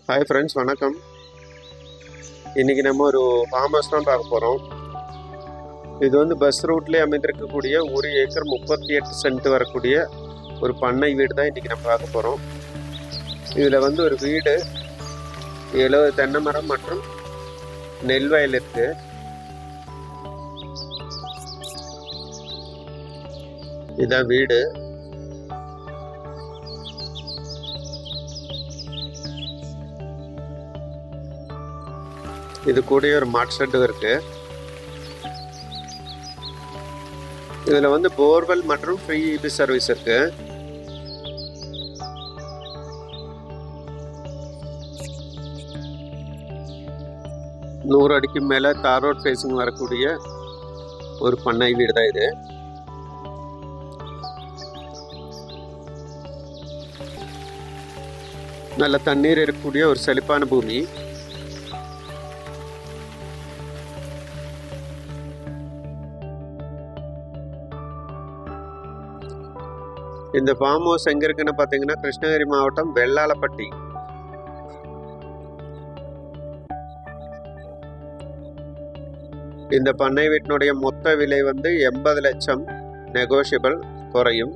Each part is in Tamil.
ஹாய் ஃப்ரெண்ட்ஸ், வணக்கம். இன்றைக்கி நம்ம ஒரு ஃபார்ம் ஹவுஸ் தான் பார்க்க போகிறோம். இது வந்து பஸ் ரூட்லேயே அமைந்திருக்கக்கூடிய 1 ஏக்கர் 38 சென்ட் வரக்கூடிய ஒரு பண்ணை வீடு தான் இன்றைக்கி நம்ம பார்க்க போகிறோம். இதில் வந்து ஒரு வீடு, 70 தென்னை மரம் மற்றும் நெல் வயல் இருக்குது. இதுதான் வீடு. இது கூட ஒரு மாட் ஷெட்டும் இருக்கு. இதுல வந்து போர்வெல் மற்றும் ஃப்ரீ இபி சர்வீஸ் இருக்கு. நூறு அடிக்கு மேல தார் ரோட் ஃபேசிங் வரக்கூடிய ஒரு பண்ணை வீடு தான் இது. நல்ல தண்ணீர் இருக்கக்கூடிய ஒரு செழிப்பான பூமி. இந்த ஃபார்ம் ஹவுஸ் எங்க இருக்குன்னு பாத்தீங்கன்னா, கிருஷ்ணகிரி மாவட்டம் வெள்ளாளப்பட்டி. இந்த பண்ணை வீட்டினுடைய மொத்த விலை வந்து 80 லட்சம், நெகோஷியபிள், குறையும்.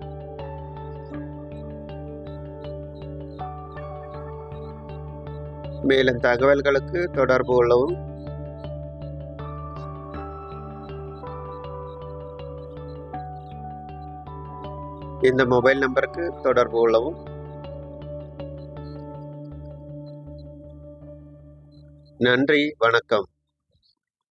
மேலும் தகவல்களுக்கு தொடர்பு கொள்ளவும். இந்த மொபைல் நம்பருக்கு தொடர்பு கொள்ளவும். நன்றி, வணக்கம்.